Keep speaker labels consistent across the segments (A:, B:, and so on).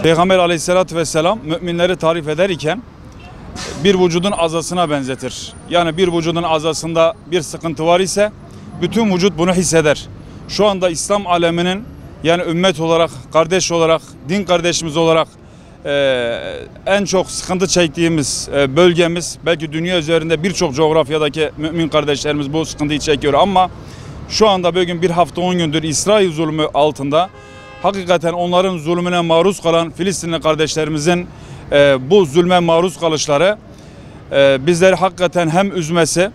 A: Peygamber aleyhissalatü vesselam müminleri tarif ederken bir vücudun azasına benzetir. Yani bir vücudun azasında bir sıkıntı var ise bütün vücut bunu hisseder. Şu anda İslam aleminin yani ümmet olarak, kardeş olarak, din kardeşimiz olarak en çok sıkıntı çektiğimiz bölgemiz, belki dünya üzerinde birçok coğrafyadaki mümin kardeşlerimiz bu sıkıntıyı çekiyor ama şu anda bugün bir hafta 10 gündür İsrail zulmü altında hakikaten onların zulmüne maruz kalan Filistinli kardeşlerimizin bu zulme maruz kalışları bizleri hakikaten hem üzmesi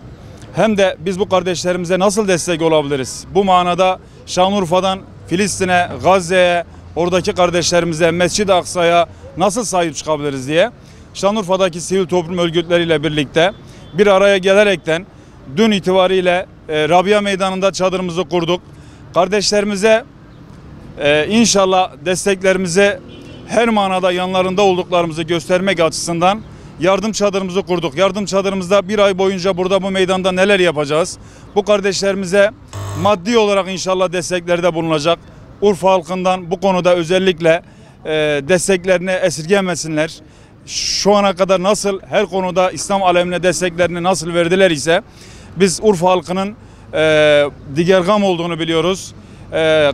A: hem de biz bu kardeşlerimize nasıl destek olabiliriz? Bu manada Şanlıurfa'dan Filistin'e, Gazze'ye, oradaki kardeşlerimize, Mescid-i Aksa'ya nasıl sahip çıkabiliriz diye Şanlıurfa'daki sivil toplum örgütleriyle birlikte bir araya gelerekten dün itibariyle Rabia Meydanı'nda çadırımızı kurduk. Kardeşlerimize inşallah desteklerimizi her manada yanlarında olduklarımızı göstermek açısından yardım çadırımızı kurduk. Yardım çadırımızda bir ay boyunca burada bu meydanda neler yapacağız? Bu kardeşlerimize maddi olarak inşallah desteklerde bulunacak. Urfa halkından bu konuda özellikle desteklerini esirgemesinler. Şu ana kadar nasıl her konuda İslam alemine desteklerini nasıl verdiler ise biz Urfa halkının digergam olduğunu biliyoruz.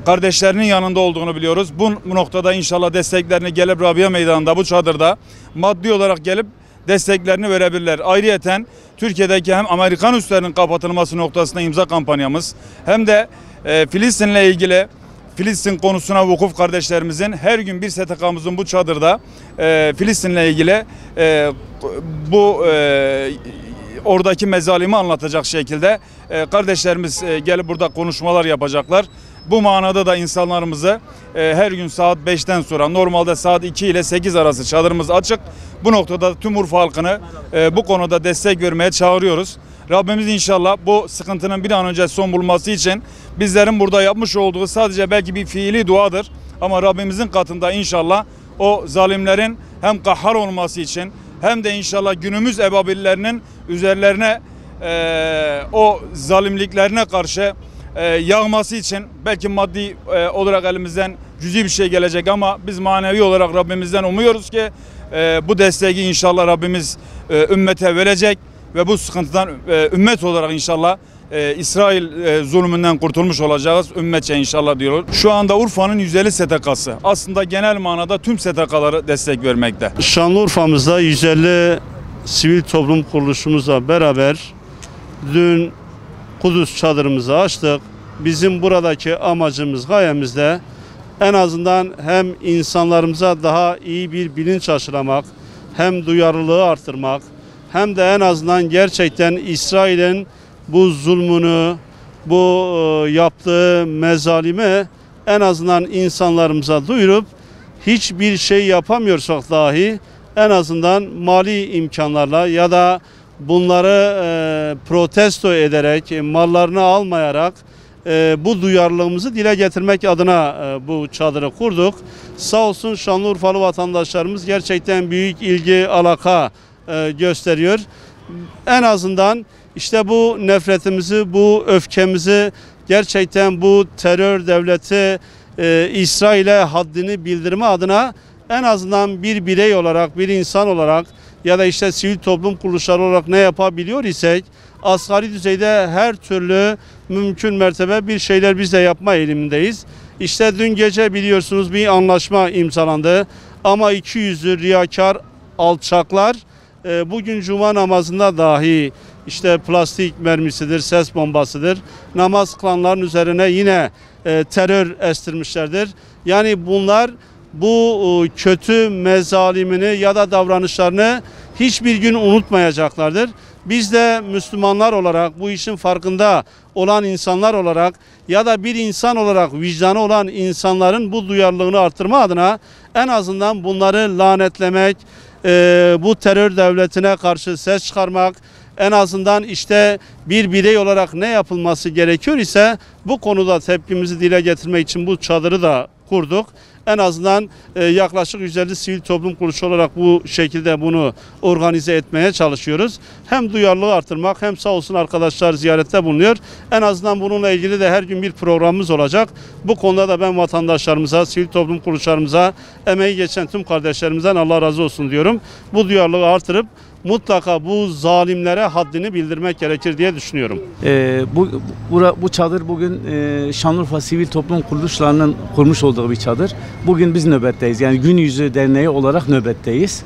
A: Kardeşlerinin yanında olduğunu biliyoruz. Bu noktada inşallah desteklerini gelip Rabia Meydanı'nda bu çadırda maddi olarak gelip desteklerini verebilirler. Ayrıyeten Türkiye'deki hem Amerikan üslerinin kapatılması noktasında imza kampanyamız hem de Filistin'le ilgili Filistin konusuna vukuf kardeşlerimizin her gün bir STK'mızın bu çadırda Filistin'le ilgili bu oradaki mezalimi anlatacak şekilde kardeşlerimiz gelip burada konuşmalar yapacaklar. Bu manada da insanlarımızı her gün saat 5'ten sonra normalde saat 2 ile 8 arası çadırımız açık. Bu noktada tüm Urfa halkını bu konuda destek vermeye çağırıyoruz. Rabbimiz inşallah bu sıkıntının bir an önce son bulması için bizlerin burada yapmış olduğu sadece belki bir fiili duadır. Ama Rabbimizin katında inşallah o zalimlerin hem kahhar olması için hem de inşallah günümüz ebabillerinin üzerlerine o zalimliklerine karşı yağması için belki maddi olarak elimizden cüzi bir şey gelecek ama biz manevi olarak Rabbimizden umuyoruz ki bu desteği inşallah Rabbimiz ümmete verecek ve bu sıkıntıdan ümmet olarak inşallah İsrail zulmünden kurtulmuş olacağız ümmetçe inşallah diyor. Şu anda Urfa'nın 150 STK'sı aslında genel manada tüm STK'ları destek vermekte.
B: Şanlıurfa'mızda 150 sivil toplum kuruluşumuzla beraber dün Kudüs çadırımızı açtık. Bizim buradaki amacımız, gayemiz de en azından hem insanlarımıza daha iyi bir bilinç aşılamak, hem duyarlılığı artırmak, hem de en azından gerçekten İsrail'in bu zulmünü, bu yaptığı mezalimi en azından insanlarımıza duyurup hiçbir şey yapamıyorsak dahi en azından mali imkanlarla ya da bunları protesto ederek, mallarını almayarak bu duyarlılığımızı dile getirmek adına bu çadırı kurduk. Sağ olsun Şanlıurfalı vatandaşlarımız gerçekten büyük ilgi, alaka gösteriyor. En azından işte bu nefretimizi, bu öfkemizi gerçekten bu terör devleti İsrail'e haddini bildirme adına en azından bir birey olarak, bir insan olarak ya da işte sivil toplum kuruluşları olarak ne yapabiliyor isek asgari düzeyde her türlü mümkün mertebe bir şeyler biz de yapma eğilimindeyiz. İşte dün gece biliyorsunuz bir anlaşma imzalandı ama ikiyüzlü riyakar alçaklar bugün cuma namazında dahi işte plastik mermisidir, ses bombasıdır. Namaz kılanların üzerine yine terör estirmişlerdir. Yani bunlar bu kötü mezalimini ya da davranışlarını hiçbir gün unutmayacaklardır. Biz de Müslümanlar olarak, bu işin farkında olan insanlar olarak ya da bir insan olarak vicdanı olan insanların bu duyarlılığını artırma adına en azından bunları lanetlemek, bu terör devletine karşı ses çıkarmak, en azından işte bir birey olarak ne yapılması gerekiyor ise bu konuda tepkimizi dile getirmek için bu çadırı da kurduk. En azından yaklaşık 150 sivil toplum kuruluşu olarak bu şekilde bunu organize etmeye çalışıyoruz. Hem duyarlılığı artırmak hem sağ olsun arkadaşlar ziyarette bulunuyor. En azından bununla ilgili de her gün bir programımız olacak. Bu konuda da ben vatandaşlarımıza, sivil toplum kuruluşlarımıza, emeği geçen tüm kardeşlerimizden Allah razı olsun diyorum. Bu duyarlılığı artırıp mutlaka bu zalimlere haddini bildirmek gerekir diye düşünüyorum.
C: Bu çadır bugün Şanlıurfa Sivil Toplum Kuruluşlarının kurmuş olduğu bir çadır. Bugün biz nöbetteyiz. Yani Gün Yüzü Derneği olarak nöbetteyiz.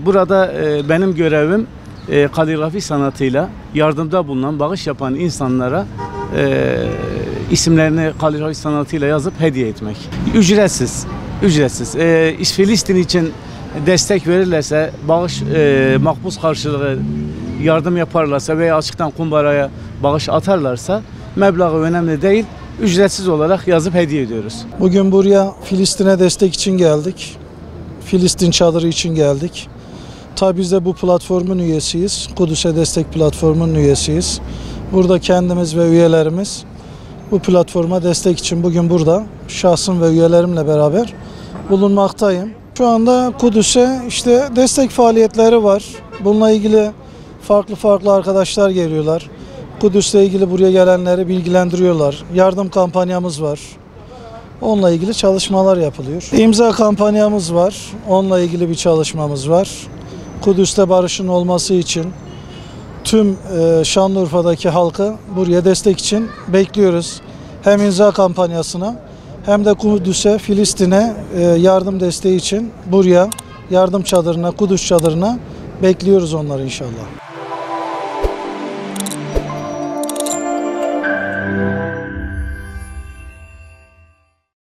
C: Burada benim görevim kaligrafi sanatıyla yardımda bulunan, bağış yapan insanlara isimlerini kaligrafi sanatıyla yazıp hediye etmek. Ücretsiz. Filistin için destek verirlerse, bağış makbuz karşılığı yardım yaparlarsa veya açıktan kumbaraya bağış atarlarsa meblağı önemli değil, ücretsiz olarak yazıp hediye ediyoruz.
D: Bugün buraya Filistin'e destek için geldik. Filistin çadırı için geldik. Tabi biz de bu platformun üyesiyiz. Kudüs'e destek platformunun üyesiyiz. Burada kendimiz ve üyelerimiz bu platforma destek için bugün burada şahsım ve üyelerimle beraber bulunmaktayım. Şu anda Kudüs'e işte destek faaliyetleri var. Bununla ilgili farklı arkadaşlar geliyorlar. Kudüs'le ilgili buraya gelenleri bilgilendiriyorlar. Yardım kampanyamız var. Onunla ilgili çalışmalar yapılıyor. İmza kampanyamız var. Onunla ilgili bir çalışmamız var. Kudüs'te barışın olması için tüm Şanlıurfa'daki halkı buraya destek için bekliyoruz. Hem imza kampanyasına hem de Kudüs'e, Filistin'e yardım desteği için buraya yardım çadırına, Kudüs çadırına bekliyoruz onları inşallah.